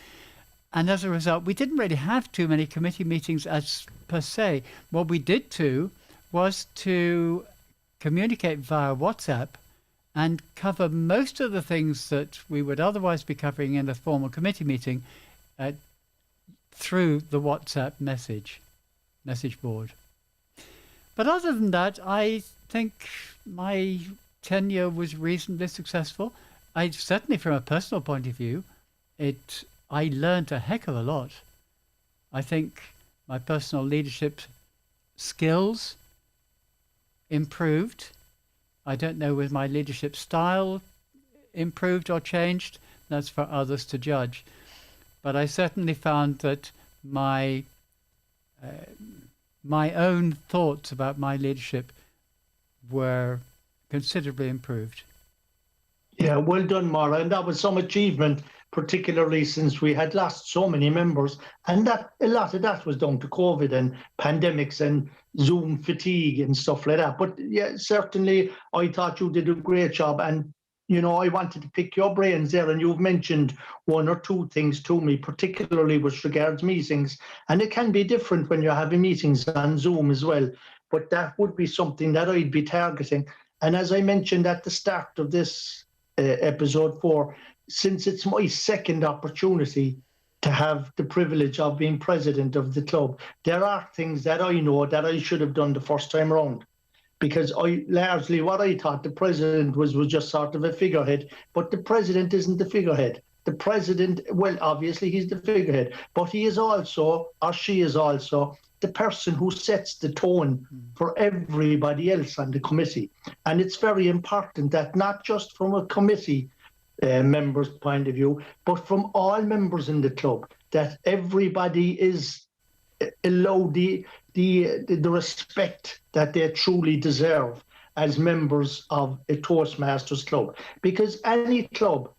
And as a result, we didn't really have too many committee meetings as per se. What we did do was to communicate via WhatsApp and cover most of the things that we would otherwise be covering in a formal committee meeting through the WhatsApp message board. But other than that, I think my tenure was reasonably successful. I certainly, from a personal point of view, I learned a heck of a lot. I think my personal leadership skills improved. I don't know whether my leadership style improved or changed. That's for others to judge. But I certainly found that my own thoughts about my leadership were considerably improved. Yeah, well done, Mara. And that was some achievement, particularly since we had lost so many members. And that a lot of that was down to COVID and pandemics and Zoom fatigue and stuff like that. But yeah, certainly I thought you did a great job. And, you know, I wanted to pick your brains there. And you've mentioned one or two things to me, particularly with regards meetings. And it can be different when you're having meetings on Zoom as well. But that would be something that I'd be targeting. And as I mentioned at the start of this episode 4, since it's my second opportunity to have the privilege of being president of the club, there are things that I know that I should have done the first time around. Because I largely what I thought the president was just sort of a figurehead, but the president isn't the figurehead. The president, well, obviously he's the figurehead, but he is also, or she is also, the person who sets the tone for everybody else on the committee. And it's very important that not just from a committee member's point of view, but from all members in the club, that everybody is allowed the respect that they truly deserve as members of a Toastmasters club. Because any club,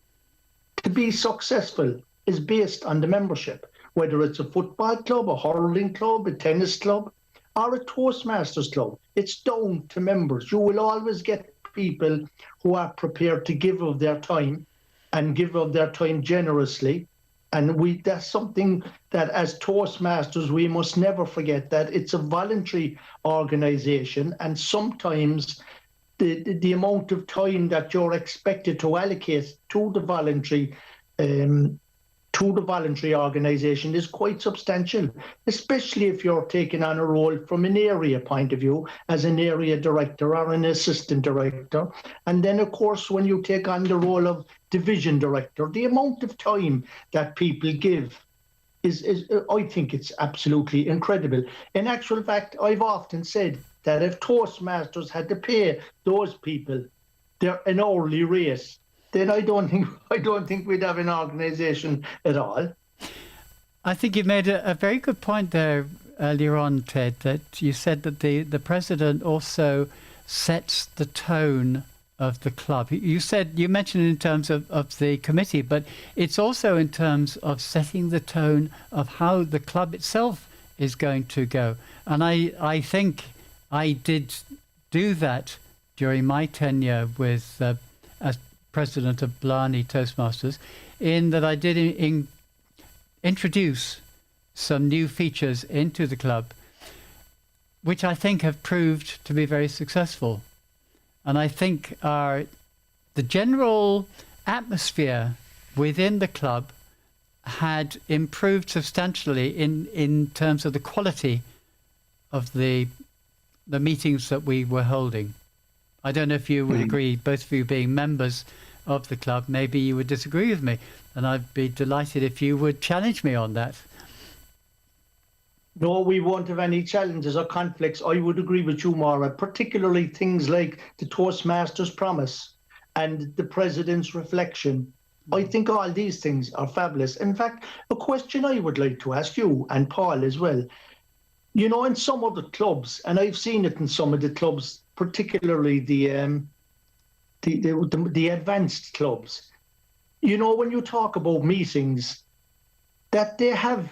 to be successful, is based on the membership. Whether it's a football club, a hurling club, a tennis club, or a Toastmasters club, it's down to members. You will always get people who are prepared to give of their time and give of their time generously. And that's something that as Toastmasters, we must never forget, that it's a voluntary organisation, and sometimes the amount of time that you're expected to allocate to the voluntary organisation is quite substantial, especially if you're taking on a role from an area point of view as an area director or an assistant director. And then, of course, when you take on the role of division director, the amount of time that people give is I think it's absolutely incredible. In actual fact, I've often said that if Toastmasters had to pay those people an hourly rate, then I don't think we'd have an organisation at all. I think you made a very good point there earlier on, Ted, that you said that the president also sets the tone of the club. You mentioned in terms of the committee, but it's also in terms of setting the tone of how the club itself is going to go. And I think I did do that during my tenure with as president of Blarney Toastmasters, in that I did introduce some new features into the club, which I think have proved to be very successful. And I think the general atmosphere within the club had improved substantially in terms of the quality of the meetings that we were holding. I don't know if you would agree, both of you being members of the club, maybe you would disagree with me, and I'd be delighted if you would challenge me on that. No, we won't have any challenges or conflicts. I would agree with you, Maura, particularly things like the Toastmasters promise and the president's reflection. I think all these things are fabulous. In fact, a question I would like to ask you and Paul as well, you know, in some of the clubs, and I've seen it in some of the clubs, particularly the advanced clubs, you know, when you talk about meetings, that they have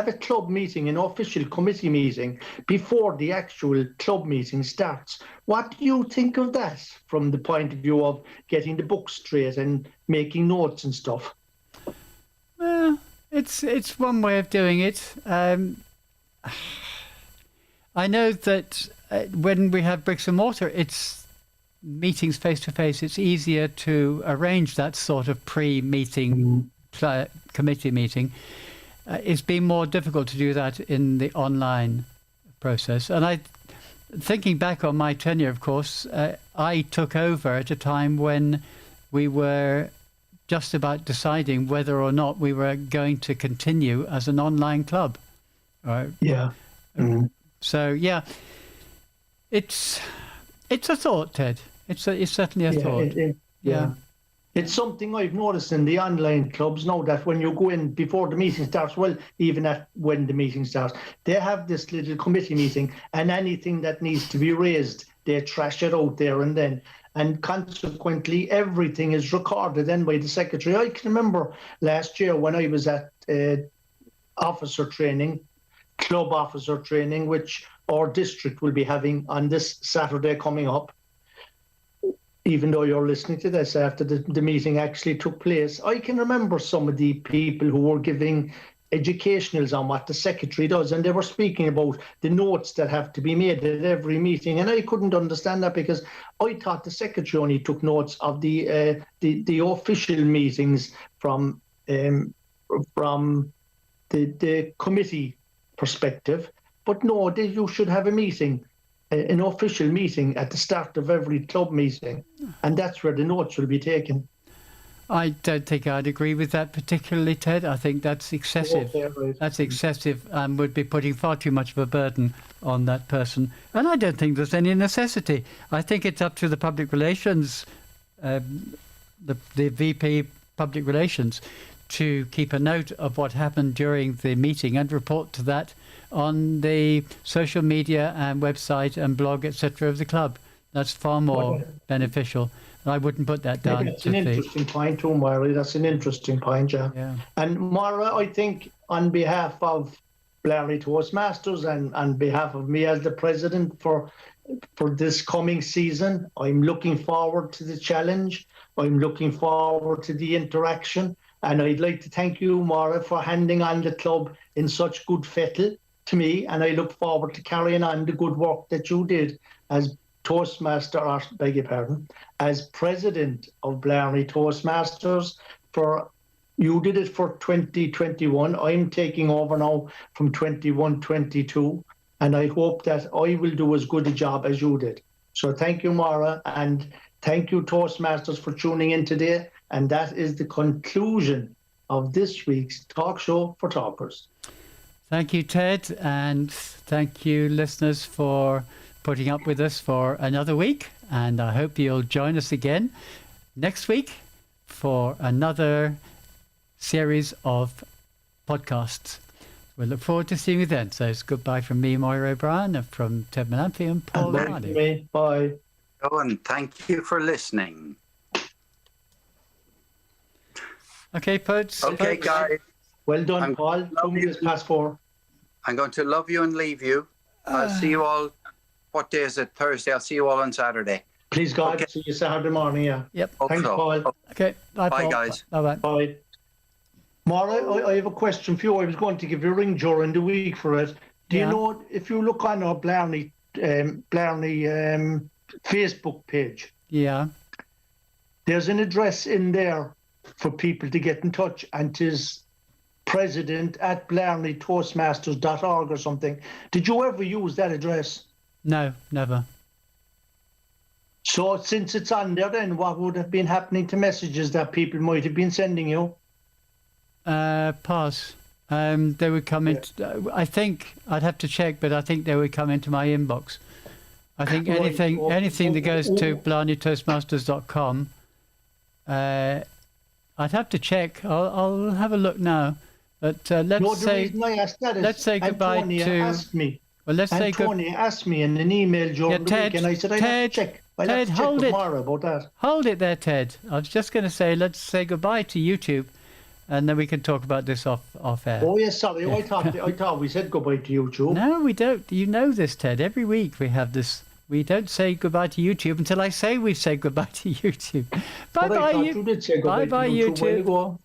a club meeting, an official committee meeting before the actual club meeting starts. What do you think of that from the point of view of getting the book straight and making notes and stuff? Well, it's one way of doing it. I know that when we have bricks and mortar, it's meetings face to face. It's easier to arrange that sort of pre-meeting committee meeting. It's been more difficult to do that in the online process. And thinking back on my tenure, of course, I took over at a time when we were just about deciding whether or not we were going to continue as an online club. Yeah. So yeah, it's a thought, Ted. It's certainly a thought. Yeah. It's something I've noticed in the online clubs now, that when you go in before the meeting starts, well, even when the meeting starts, they have this little committee meeting, and anything that needs to be raised, they trash it out there and then. And consequently, everything is recorded then by the secretary. I can remember last year when I was at officer training, club officer training, which our district will be having on this Saturday coming up. Even though you're listening to this after the meeting actually took place, I can remember some of the people who were giving educationals on what the secretary does, and they were speaking about the notes that have to be made at every meeting, and I couldn't understand that, because I thought the secretary only took notes of the official meetings from the committee perspective. But no, you should have a meeting, an official meeting at the start of every club meeting, and that's where the notes will be taken. I don't think I'd agree with that particularly, Ted. I think that's excessive. That's excessive and would be putting far too much of a burden on that person. And I don't think there's any necessity. I think it's up to the public relations, the VP public relations, to keep a note of what happened during the meeting and report to that on the social media and website and blog, etc. of the club. That's far more beneficial. I wouldn't put that down. That's an interesting point too, Mara. That's an interesting point, yeah. And Mara, I think on behalf of Blarney Toastmasters and on behalf of me as the president for this coming season, I'm looking forward to the challenge. I'm looking forward to the interaction. And I'd like to thank you, Mara, for handing on the club in such good fettle to me. And I look forward to carrying on the good work that you did as Toastmaster, or beg your pardon, as president of Blarney Toastmasters. You did it for 2021. I'm taking over now from 21-22, and I hope that I will do as good a job as you did. So thank you, Mara, and thank you, Toastmasters, for tuning in today. And that is the conclusion of this week's Talk Show for Talkers. Thank you, Ted, and thank you, listeners, for putting up with us for another week. And I hope you'll join us again next week for another series of podcasts. We look forward to seeing you then. So it's goodbye from me, Moira O'Brien, and from Ted Menamphy and Paul Riley. Bye. Oh, and thank you for listening. Okay, folks. Okay, guys. Well done, Paul. 2 minutes past 4. I'm going to love you and leave you. I'll see you all. What day is it? Thursday. I'll see you all on Saturday. Please, God. See you Saturday morning, yeah. Yep. Thanks, Paul. Okay. Bye, Bye, Paul. guys. Bye-bye. Bye. Mara, I have a question for you. I was going to give you a ring during the week for it. Do you know, if you look on our Blarney Facebook page, there's an address in there for people to get in touch, and 'tis president@blarneytoastmasters.org or something. Did you ever use that address? No, never. So since it's on there, then what would have been happening to messages that people might have been sending you? Pass. They would come into, I think, I'd have to check, but I think they would come into my inbox. I think anything that goes to blarneytoastmasters.com, I'd have to check. I'll have a look now. But let's say goodbye to. Asked me. Well, let's say Antonia asked me in an email during the week, and I said I'd have to check. Ted, hold it. About that. Hold it there, Ted. I was just going to say let's say goodbye to YouTube, and then we can talk about this off air. Oh yes, sorry. Yeah. I thought we said goodbye to YouTube. No, we don't. You know this, Ted. Every week we have this. We don't say goodbye to YouTube until I say we've said goodbye to YouTube. Bye bye, you did say goodbye to YouTube. YouTube.